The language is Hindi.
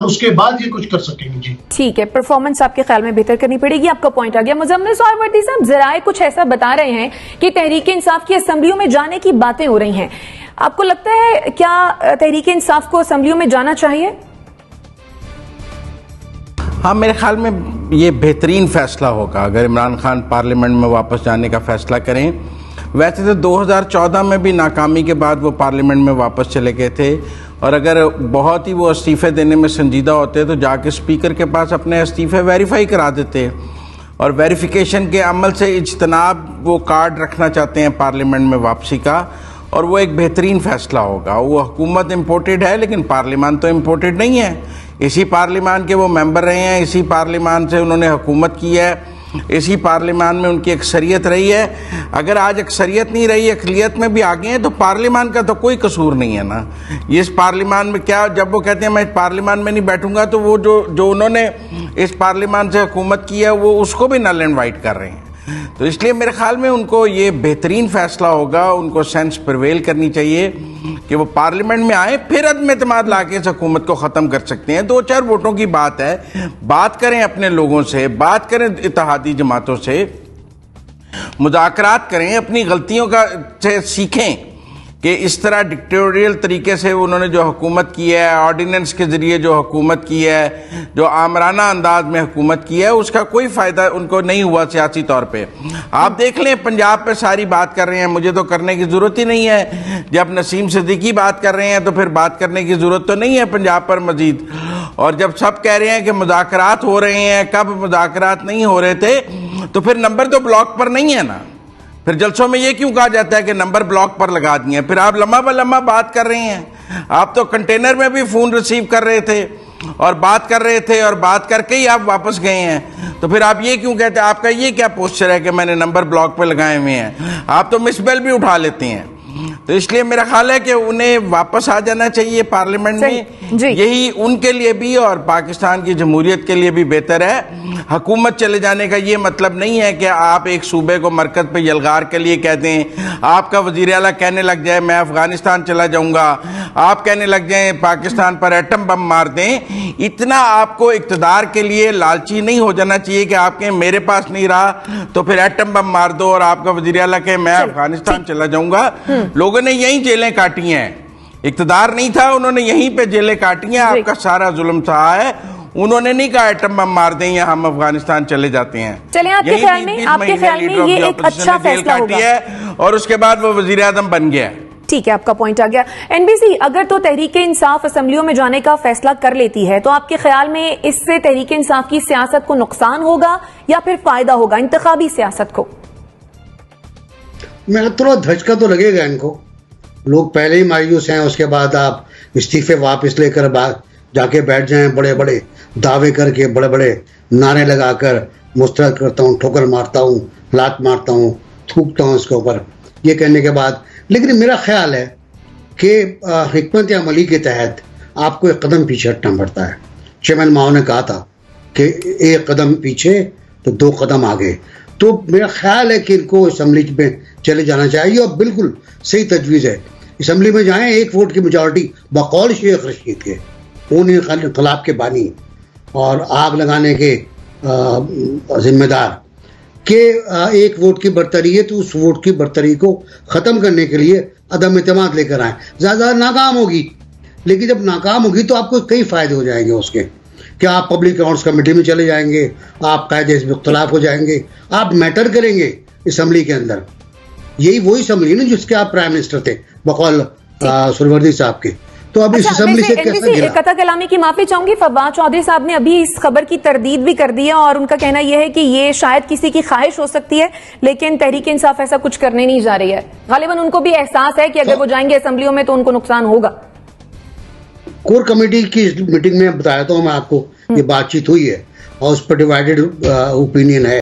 उसके बाद ये कुछ कर सकेंगे। जी ठीक है, परफॉर्मेंस आपके ख्याल में बेहतर करनी पड़ेगी, आपका पॉइंट आ गया। मुजम्मिल सोहरावर्दी साहब, जराए कुछ ऐसा बता रहे हैं कि तहरीक इंसाफ की असेंबलियों में जाने की बातें हो रही हैं। आपको लगता है क्या तहरीक इंसाफ को असेंबलियों में जाना चाहिए? हाँ, मेरे ख्याल में ये बेहतरीन फैसला होगा अगर इमरान खान पार्लियामेंट में वापस जाने का फैसला करें। वैसे तो 2014 में भी नाकामी के बाद वो पार्लियामेंट में वापस चले गए थे, और अगर बहुत ही वो इस्तीफ़े देने में संजीदा होते तो जाके स्पीकर के पास अपने इस्तीफ़े वेरीफाई करा देते, और वेरिफिकेशन के अमल से इज्तनाब वो कार्ड रखना चाहते हैं पार्लियामेंट में वापसी का, और वो एक बेहतरीन फ़ैसला होगा। वो हुकूमत इम्पोर्टेड है लेकिन पार्लियामान तो इम्पोर्टेड नहीं है। इसी पार्लियामान के वो मेंबर रहे हैं, इसी पार्लियामान से उन्होंने हुकूमत की है, इसी पार्लियामान में उनकी अक्सरियत रही है। अगर आज अक्सरियत नहीं रही, अक़लियत में भी आ गए हैं, तो पार्लियामान का तो कोई कसूर नहीं है ना। इस पार्लियामान में क्या, जब वो कहते हैं मैं इस पार्लियामान में नहीं बैठूंगा, तो वो जो उन्होंने इस पार्लियामान से हुकूमत की है वो उसको भी नल एंड वाइट कर रहे हैं। तो इसलिए मेरे ख्याल में उनको ये बेहतरीन फैसला होगा, उनको सेंस प्रिवेल करनी चाहिए कि वो पार्लियामेंट में आए, फिर अदम एतमाद ला के इस हुकूमत को ख़त्म कर सकते हैं। 2-4 वोटों की बात है, बात करें अपने लोगों से, बात करें इत्तेहादी जमातों से, मुज़ाकरात करें, अपनी गलतियों का से सीखें कि इस तरह डिक्टेटोरियल तरीके से उन्होंने जो हुकूमत की है, ऑर्डिनेंस के ज़रिए जो हुकूमत की है, जो आमराना अंदाज में हुकूमत की है, उसका कोई फ़ायदा उनको नहीं हुआ सियासी तौर पे। आप देख लें, पंजाब पे सारी बात कर रहे हैं, मुझे तो करने की ज़रूरत ही नहीं है। जब नसीम सिद्दीकी बात कर रहे हैं तो फिर बात करने की ज़रूरत तो नहीं है पंजाब पर मज़ीद। और जब सब कह रहे हैं कि मुज़ाकरात हो रहे हैं, कब मुज़ाकरात नहीं हो रहे थे, तो फिर नंबर तो ब्लॉक पर नहीं है ना। फिर जलसों में ये क्यों कहा जाता है कि नंबर ब्लॉक पर लगा दिए? फिर आप लम्बा ब लम्बा बात कर रहे हैं। आप तो कंटेनर में भी फ़ोन रिसीव कर रहे थे और बात कर रहे थे, और बात करके ही आप वापस गए हैं। तो फिर आप ये क्यों कहते हैं? आपका ये क्या पोस्चर है कि मैंने नंबर ब्लॉक पे लगाए हुए हैं? आप तो मिस बेल भी उठा लेते हैं। तो इसलिए मेरा ख्याल है कि उन्हें वापस आ जाना चाहिए पार्लियामेंट में। यही उनके लिए भी और पाकिस्तान की जमहूरियत के लिए भी बेहतर है। हुकूमत चले जाने का ये मतलब नहीं है कि आप एक सूबे को मरकज पे यलगार के लिए कह दें। आपका वज़ीर आला कहने लग जाए मैं अफगानिस्तान चला जाऊंगा, आप कहने लग जाए पाकिस्तान पर एटम बम मार दें। इतना आपको इक़्तिदार के लिए लालची नहीं हो जाना चाहिए कि आपके मेरे पास नहीं रहा तो फिर एटम बम मार दो और आपका वज़ीर आला कहे मैं अफगानिस्तान चला जाऊंगा। लोगों ने यही जेलें काटी हैं, इक़्तिदार नहीं था, उन्होंने यहीं पे जेलें काटी हैं। आपका सारा जुल्म सहा है, उन्होंने नहीं कहा एटम बम मार दें या हम अफगानिस्तान चले जाते हैं। चलिए, आपके ख्याल में ये एक अच्छा फैसला होगा और उसके बाद वो वज़ीर आज़म बन गया। ठीक है, आपका पॉइंट आ गया। एनबीसी, अगर तो तहरीक इंसाफ असेंबलियों में जाने का फैसला कर लेती है तो आपके ख्याल में इससे तहरीक इंसाफ की सियासत को नुकसान होगा या फिर फायदा होगा, इंतखाबी सियासत को? मेरा थोड़ा धचका तो लगेगा इनको। लोग पहले ही मायूस हैं, उसके बाद आप इस्तीफे वापस लेकर जाके बैठ जाएं, बड़े बड़े दावे करके, बड़े बड़े नारे लगाकर, मुस्तरद करता हूँ, ठोकर मारता हूँ, लात मारता हूँ, थूकता हूँ इसके ऊपर, ये कहने के बाद। लेकिन मेरा ख्याल है कि हिकमत अमली के तहत आपको एक कदम पीछे हटना पड़ता है। चेयरमैन माओ ने कहा था कि एक कदम पीछे तो 2 कदम आगे। तो मेरा ख्याल है कि इनको असम्बली में चले जाना चाहिए, और बिल्कुल सही तजवीज़ है, असम्बली में जाएं। 1 वोट की मेजॉरिटी बकौल शेख रशीद के, उन इनकलाब के बानी और आग लगाने के जिम्मेदार के 1 वोट की बरतरी है, तो उस वोट की बरतरी को ख़त्म करने के लिए अदम इत्तेमाद लेकर आए। ज़्यादा नाकाम होगी, लेकिन जब नाकाम होगी तो आपको कई फ़ायदे हो जाएंगे उसके, कि आप पब्लिक अकाउंट्स कमेटी में चले जाएंगे, आप कायदे से इख्तिलाफ हो जाएंगे, आप मैटर करेंगे असम्बली के अंदर। यही वही असम्बली ना जिसके आप प्राइम मिनिस्टर थे बकौल सुहरावर्दी साहब के। तो अब इस असम्बली से कथा कलामी की माफी चाहूंगी, फवाद चौधरी साहब ने अभी इस खबर की तरदीद भी कर दी है और उनका कहना यह है कि ये शायद किसी की ख्वाहिश हो सकती है, लेकिन तहरीक इंसाफ ऐसा कुछ करने नहीं जा रही है। गालिबन उनको भी एहसास है कि अगर वो जाएंगे असम्बलियों में तो उनको नुकसान होगा। कोर कमेटी की मीटिंग में बताया था मैं आपको, ये बातचीत हुई है और उस पर डिवाइडेड ओपिनियन है।